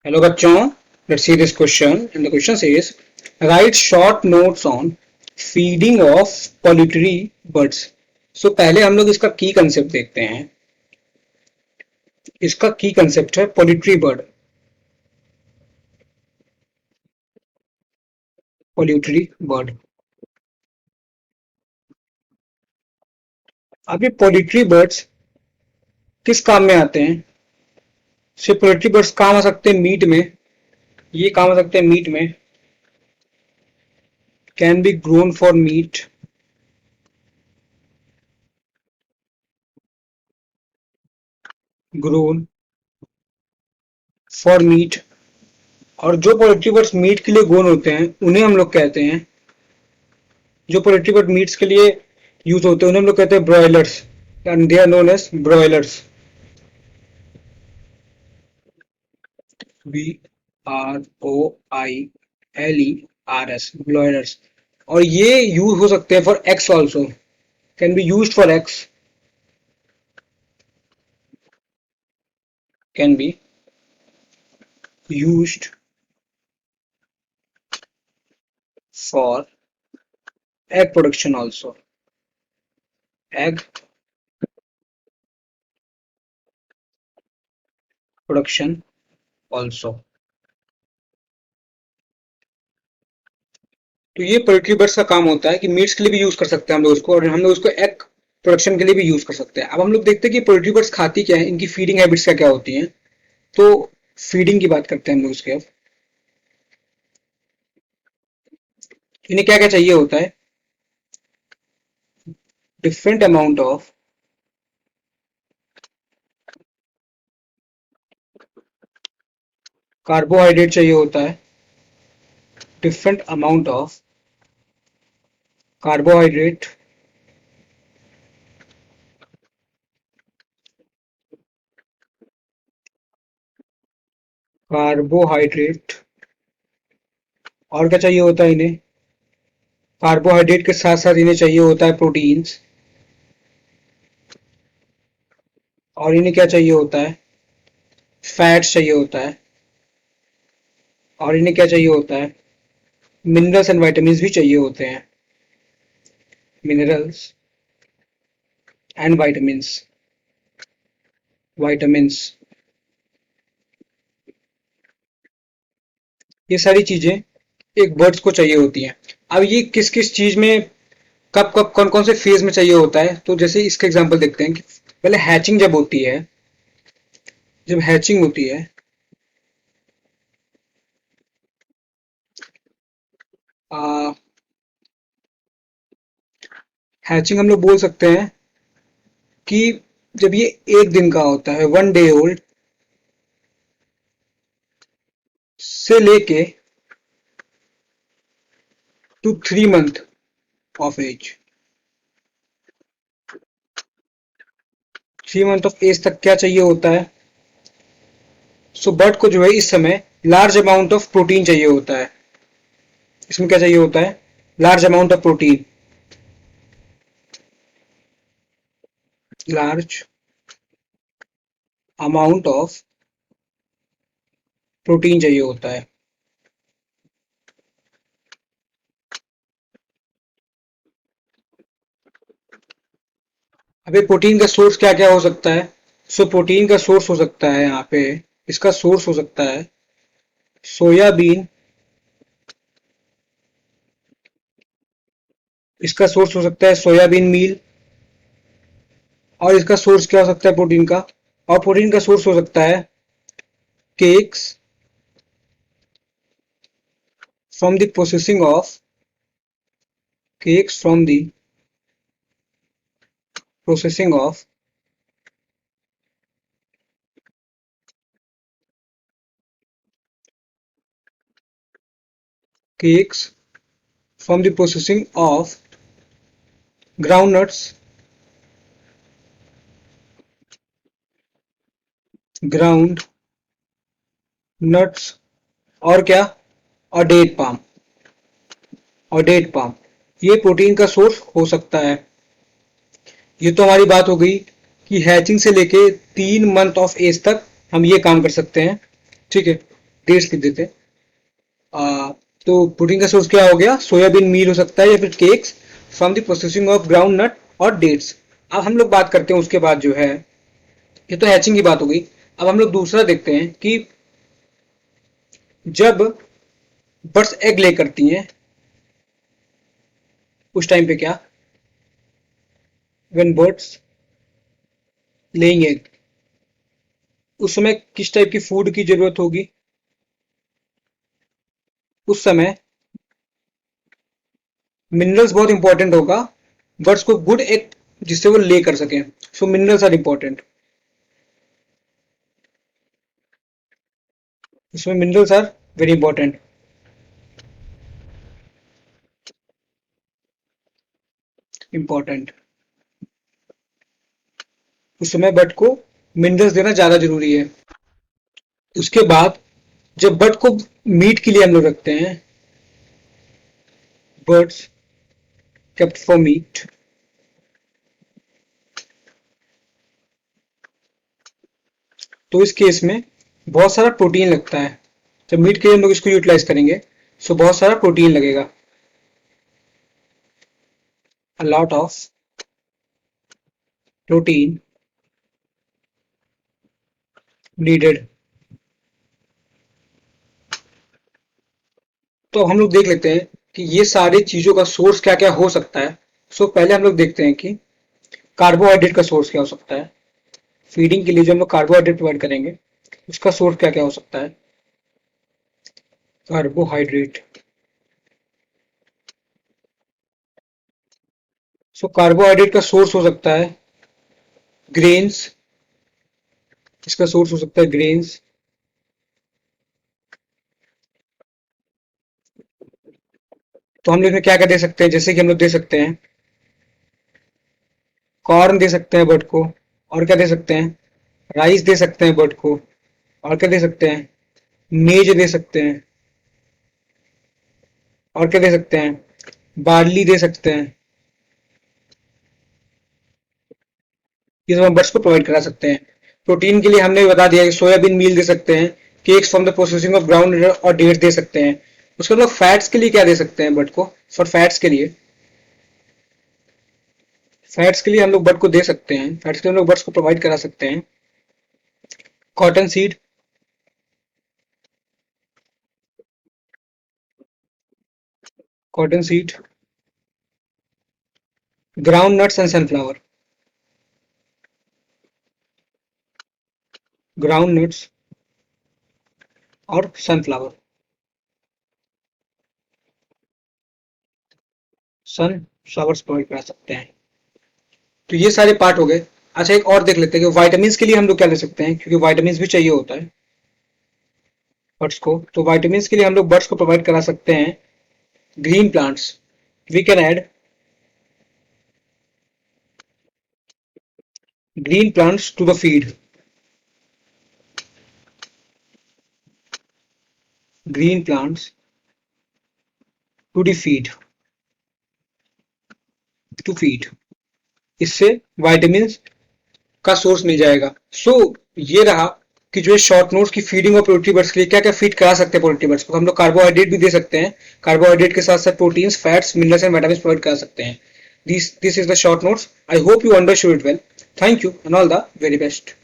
Hello बच्चों, let's see this question and the question says write short notes on feeding of poultry birds. So पहले हम लोग इसका की कंसेप्ट देखते हैं. इसका की कंसेप्ट है पोल्ट्री बर्ड. Poultry bird. अब ये पोल्ट्री बर्ड्स किस काम में आते हैं? सिर्फ पोल्ट्री बर्ड्स काम आ सकते हैं मीट में. ये काम आ सकते हैं मीट में. Can be grown for meet. Grown for meet. और जो पोल्ट्री बर्ड्स मीट के लिए ग्रोन होते हैं उन्हें हम लोग कहते हैं, जो पोल्ट्री बर्ड मीट्स के लिए यूज होते हैं उन्हें हम लोग कहते हैं broilers, and they are known as broilers. BROILERS, broilers. और ये यूज हो सकते हैं for eggs also. Can be use for eggs. Can be used for egg production also. Egg production also. तो ये पोल्ट्री बर्ड्स का काम होता है कि मीट्स के लिए भी यूज कर सकते हैं हम लोग उसको, और हम लोग उसको एग प्रोडक्शन के लिए भी यूज कर सकते हैं. अब हम लोग देखते हैं कि पोल्ट्री बर्ड्स खाती क्या है, इनकी फीडिंग हैबिट्स क्या क्या होती हैं. तो फीडिंग की बात करते हैं हम लोग उसके. अब इन्हें क्या क्या चाहिए होता है? डिफरेंट अमाउंट ऑफ कार्बोहाइड्रेट चाहिए होता है. Different amount of carbohydrate carbohydrate. और क्या चाहिए होता है इन्हें? कार्बोहाइड्रेट के साथ साथ इन्हें चाहिए होता है प्रोटीन्स. और इन्हें क्या चाहिए होता है? फैट्स चाहिए होता है. और इन्हें क्या चाहिए होता है? मिनरल्स एंड वाइटामिन भी चाहिए होते हैं. Minerals and vitamin. वाइटामिन, ये सारी चीजें एक बर्ड्स को चाहिए होती हैं. अब ये किस किस चीज में, कब कब कौन कौन से फेज में चाहिए होता है, तो जैसे इसका एग्जांपल देखते हैं कि पहले हैचिंग जब होती है. जब हैचिंग होती है, हैचिंग हम लोग बोल सकते हैं कि जब ये एक दिन का होता है, 1 day ओल्ड, से लेके to 3 month of age. 3 month of age तक क्या चाहिए होता है? सो बर्ड को जो है इस समय लार्ज अमाउंट ऑफ प्रोटीन चाहिए होता है. इसमें क्या चाहिए होता है? Large amount of protein. Large amount of protein चाहिए होता है. अभी प्रोटीन का सोर्स क्या क्या हो सकता है? सो प्रोटीन का सोर्स हो सकता है यहाँ पे, इसका सोर्स हो सकता है सोयाबीन. इसका सोर्स हो सकता है सोयाबीन मील. और इसका सोर्स क्या हो सकता है प्रोटीन का? और प्रोटीन का सोर्स हो सकता है cakes from the processing of cakes from the processing of cakes from the processing of groundnuts. Ground nuts. और क्या? और डेट पाम. और डेट पाम, ये प्रोटीन का सोर्स हो सकता है. ये तो हमारी बात हो गई कि हैचिंग से लेके 3 month ऑफ एज तक हम ये काम कर सकते हैं. ठीक है. डेट्स लिख देते हैं। तो प्रोटीन का सोर्स क्या हो गया, सोयाबीन मील हो सकता है या फिर cakes from the processing of groundnut और डेट्स। अब हम लोग बात करते हैं उसके बाद जो है, ये तो हैचिंग की बात हो गई। अब हम लोग दूसरा देखते हैं कि जब बर्ड्स एग ले करती हैं उस टाइम पे क्या, व्हेन बर्ड्स लेइंग एग, उस समय किस टाइप की फूड की जरूरत होगी। उस समय मिनरल्स बहुत इंपॉर्टेंट होगा बर्ड्स को गुड एग जिससे वो ले कर सकें। सो मिनरल्स आर इंपॉर्टेंट, इसमें minerals are very important. Important, उस समय बर्ड को मिनरल्स देना ज्यादा जरूरी है। उसके बाद जब बर्ड को मीट के लिए हम लोग रखते हैं, बर्ड्स केप्ट फॉर मीट, तो इस केस में बहुत सारा प्रोटीन लगता है। जब मीट के लिए हम लोग इसको यूटिलाइज करेंगे सो बहुत सारा प्रोटीन लगेगा, a lot of protein needed। तो हम लोग देख लेते हैं कि ये सारी चीजों का सोर्स क्या क्या हो सकता है। सो पहले हम लोग देखते हैं कि कार्बोहाइड्रेट का सोर्स क्या हो सकता है। फीडिंग के लिए जो हम लोग कार्बोहाइड्रेट प्रोवाइड करेंगे उसका सोर्स क्या क्या हो सकता है। कार्बोहाइड्रेट, सो कार्बोहाइड्रेट का सोर्स हो सकता है ग्रेन्स, इसका सोर्स हो सकता है ग्रेन्स। तो हम लोग इसमें क्या क्या दे सकते हैं, जैसे कि हम लोग दे सकते हैं कॉर्न दे सकते हैं बर्ड को, और क्या दे सकते हैं, राइस दे सकते हैं बर्ड को, और क्या दे सकते हैं, मेज दे सकते हैं, और क्या दे सकते हैं, बार्ली दे सकते हैं। ये सब हम बर्ड्स को प्रोवाइड करा सकते हैं। प्रोटीन के लिए हमने बता दिया कि सोयाबीन मील दे सकते हैं, cakes from the processing of ground और डेट्स दे सकते हैं। उसके बाद फैट्स के लिए क्या दे सकते हैं बर्ड को, फॉर फैट्स के लिए, फैट्स के लिए हम लोग बर्ड को दे सकते हैं, फैट्स के लिए हम लोग बर्ड्स को प्रोवाइड करा सकते हैं cotton seed, cotton seed, ground nuts and sunflower, ground nuts और सनफ्लावर, सनफ्लावर्स प्रोवाइड करा सकते हैं। तो ये सारे पार्ट हो गए। अच्छा एक और देख लेते हैं कि वाइटामिन के लिए हम लोग क्या ले सकते हैं, क्योंकि वाइटामिन भी चाहिए होता है बर्ड्स को। तो वाइटामिन के लिए हम लोग बर्ड्स को प्रोवाइड करा सकते हैं green plants. We can add green plants to the feed, green plants to the feed, to feed, इससे विटामिन का सोर्स मिल जाएगा। सो ये रहा कि जो है शॉर्ट नोट्स की फीडिंग और पोल्ट्री बर्ड्स के लिए क्या क्या फीड करा सकते हैं पोल्ट्री बर्ड्स को। हम लोग कार्बोहाइड्रेट भी दे सकते हैं, कार्बोहाइड्रेट के साथ साथ proteins, fats, minerals and vitamin provide करा सकते हैं। This is the short notes. I hope you understood it well. Thank you and all the very best.